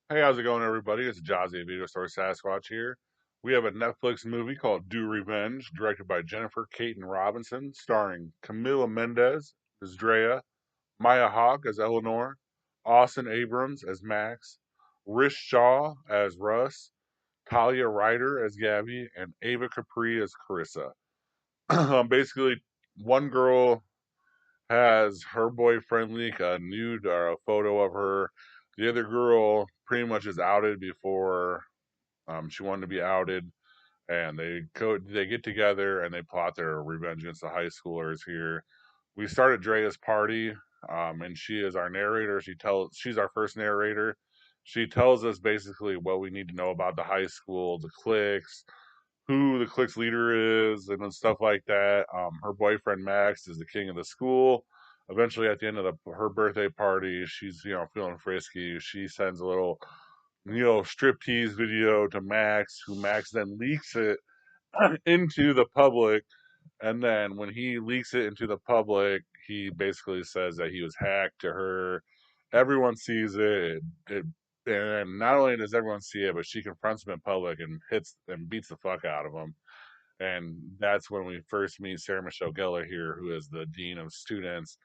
Hey, how's it going, everybody? It's Jazzy Video Store Sasquatch here. We have a Netflix movie called Do Revenge, directed by Jennifer Caton Robinson, starring Camila Mendez as Drea, Maya Hawke as Eleanor, Austin Abrams as Max, Rish Shaw as Russ, Talia Ryder as Gabby, and Ava Capri as Carissa. Basically, one girl has her boyfriend leak a nude or a photo of her. The other girl pretty much is outed before she wanted to be outed, and they get together and they plot their revenge against the high schoolers here. We start at Drea's party, and she is our narrator. She's our first narrator. She tells us basically what we need to know about the high school, the cliques, who the clique's leader is, and then stuff like that. Her boyfriend Max is the king of the school. Eventually, at the end of her birthday party, she's feeling frisky. She sends a little striptease video to Max, who Max then leaks it into the public. And then when he leaks it into the public, he basically says that he was hacked to her. Everyone sees it, and not only does everyone see it, but she confronts him in public and hits and beats the fuck out of him. And that's when we first meet Sarah Michelle Gellar here, who is the dean of students,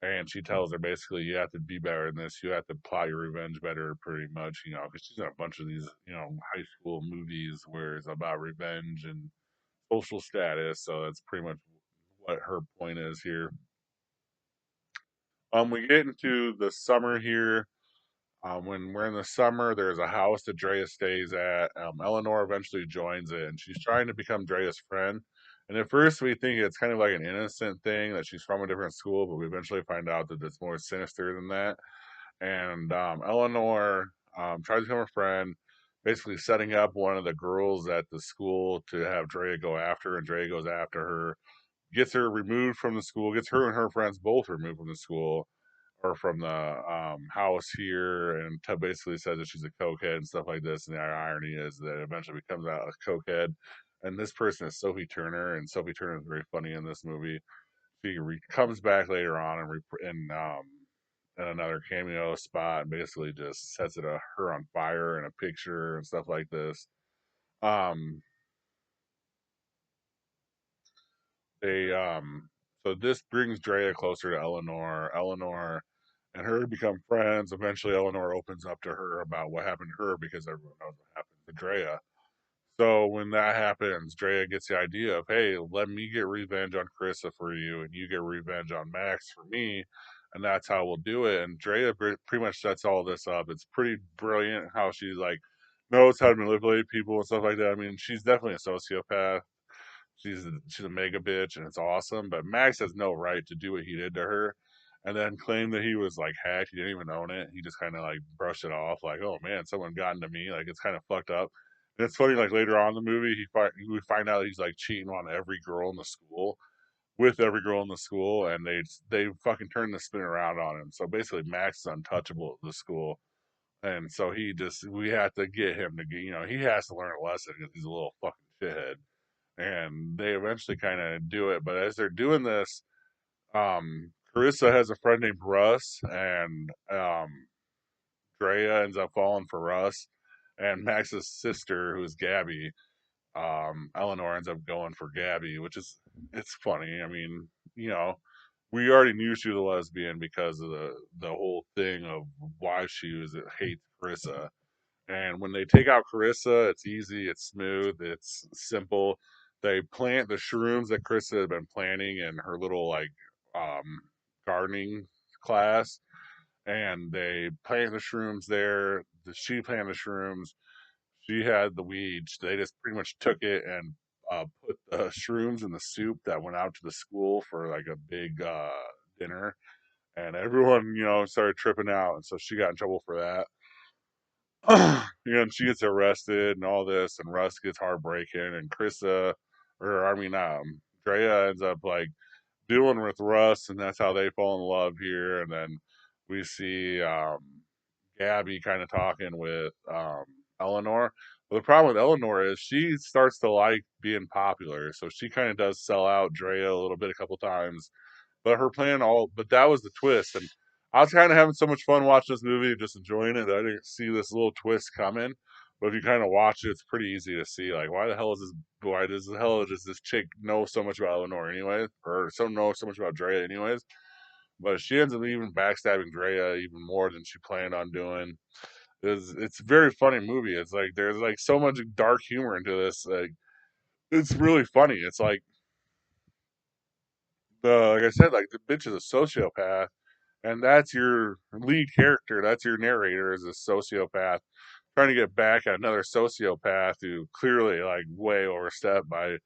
and she tells her basically, you have to be better than this. You have to plot your revenge better, pretty much, because she's in a bunch of these, high school movies where it's about revenge and social status. So that's pretty much what her point is here. We get into the summer here. When we're in the summer, there's a house that Drea stays at. Eleanor eventually joins it, and she's trying to become Drea's friend. And at first, we think it's kind of like an innocent thing that she's from a different school, but we eventually find out that it's more sinister than that. And Eleanor tries to become a friend, basically setting up one of the girls at the school to have Drea go after, and Drea goes after her, gets her removed from the school, gets her and her friends both removed from the school or from the house here, and basically says that she's a cokehead and stuff like this. And the irony is that it eventually becomes out a cokehead. And this person is Sophie Turner, and Sophie Turner is very funny in this movie. She comes back later on in another cameo spot, and basically just sets her on fire in a picture and stuff like this. Um, they so this brings Drea closer to Eleanor. Eleanor and her become friends. Eventually, Eleanor opens up to her about what happened to her because everyone knows what happened to Drea. So when that happens, Drea gets the idea of, hey, let me get revenge on Carissa for you, and you get revenge on Max for me, and that's how we'll do it. And Drea pretty much sets all this up. It's pretty brilliant how she like knows how to manipulate people and stuff like that. I mean, she's definitely a sociopath. She's a mega bitch, and it's awesome. But Max has no right to do what he did to her, and then claim that he was like hacked. He didn't even own it. He just kind of like brushed it off, like, "Oh man, someone got into me." Like it's kind of fucked up. And it's funny, like later on in the movie, we find out he's like cheating on every girl in the school, with every girl in the school, and they fucking turn the spin around on him. So basically, Max is untouchable at the school. And so we have to get him to get, he has to learn a lesson because he's a little fucking shithead, and they eventually kind of do it. But as they're doing this, Carissa has a friend named Russ, and Drea ends up falling for Russ, and Max's sister, who's Gabby, Eleanor ends up going for Gabby, which is it's funny. I mean, you know, we already knew she was a lesbian because of the whole thing of why she was hates Carissa. And when they take out Carissa, it's easy, it's smooth, it's simple. They plant the shrooms that Carissa had been planting in her little like um, gardening class, and they plant the shrooms there. She planted the shrooms. She had the weeds. They just pretty much took it and put the shrooms in the soup that went out to the school for like a big dinner, and everyone started tripping out, and so she got in trouble for that. And she gets arrested and all this, and Russ gets heartbreaking, and Drea ends up like dealing with Russ, and that's how they fall in love here. And then we see Gabby kind of talking with Eleanor. But the problem with Eleanor is she starts to like being popular, so she kind of does sell out Drea a little bit a couple times. But that was the twist, and I was kind of having so much fun watching this movie, just enjoying it, that I didn't see this little twist coming. But if you kind of watch it, it's pretty easy to see. Like, why does the hell does this chick know so much about Eleanor anyway, or know so much about Drea anyways? But she ends up even backstabbing Drea even more than she planned on doing. It's a very funny movie. It's like there's like so much dark humor into this. Like, it's really funny. It's like I said, like the bitch is a sociopath, and that's your lead character. That's your narrator is a sociopath trying to get back at another sociopath who clearly like way overstepped by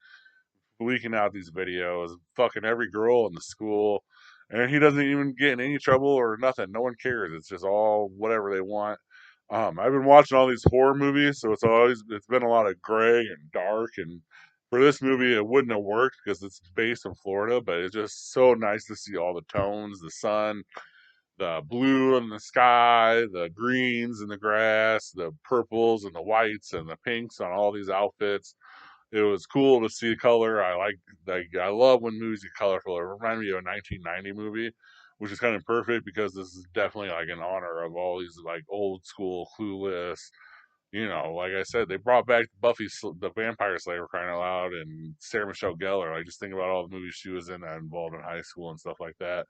leaking out these videos, fucking every girl in the school, and he doesn't even get in any trouble or nothing. No one cares. It's just all whatever they want. I've been watching all these horror movies, so it's been a lot of gray and dark. And for this movie, it wouldn't have worked because it's based in Florida. But it's just so nice to see all the tones, the sun, the blue in the sky, the greens in the grass, the purples and the whites and the pinks on all these outfits. It was cool to see color. I love when movies get colorful. It reminded me of a 1990 movie, which is kind of perfect because this is definitely like in honor of all these like old school Clueless. Like I said, they brought back the Vampire Slayer, crying out loud, and Sarah Michelle Gellar. Like just think about all the movies she was in that involved in high school and stuff like that.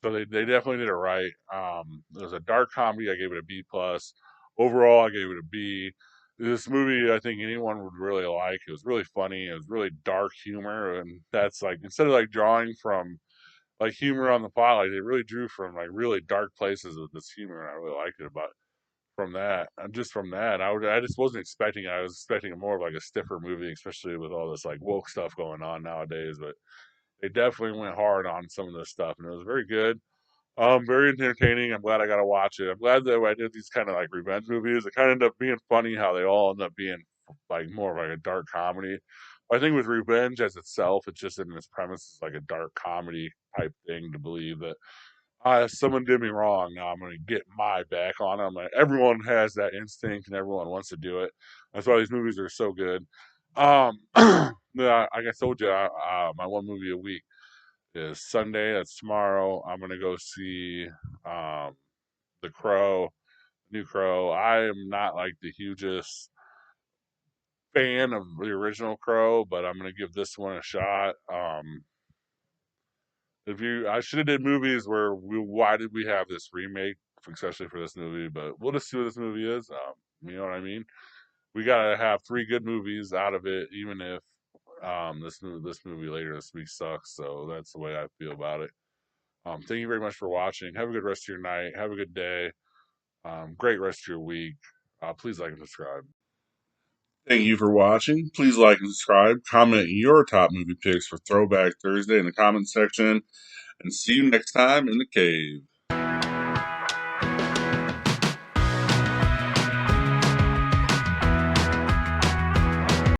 So they definitely did it right. It was a dark comedy. I gave it a B plus. Overall, I gave it a B. This movie, I think anyone would really like. It was really funny. It was really dark humor, and that's like instead of like drawing from like humor on the plot, like they really drew from like really dark places with this humor, and I really liked it. But from that, I just wasn't expecting it. I was expecting more of like a stiffer movie, especially with all this like woke stuff going on nowadays. But they definitely went hard on some of this stuff, and it was very good. Very entertaining. I'm glad I got to watch it. I'm glad that I did these kind of like revenge movies. It kind of ended up being funny how they all end up being like more of like a dark comedy. I think with revenge as itself, it's just in its premise, it's like a dark comedy type thing to believe that someone did me wrong. Now I'm going to get my back on them. Like, everyone has that instinct and everyone wants to do it. That's why these movies are so good. Yeah, like I told you, my one movie a week is Sunday. That's tomorrow. I'm gonna go see um, the Crow, New Crow. I am not like the hugest fan of the original Crow, but I'm gonna give this one a shot. If you, I should have did movies where why did we have this remake, especially for this movie? But we'll just see what this movie is. You know what I mean? We gotta have three good movies out of it, even if this movie later this week sucks. So that's the way I feel about it. Thank you very much for watching. Have a good rest of your night. Have a good day. Great rest of your week. Please like and subscribe. Thank you for watching. Please like and subscribe. Comment your top movie picks for Throwback Thursday in the comment section. And see you next time in the cave.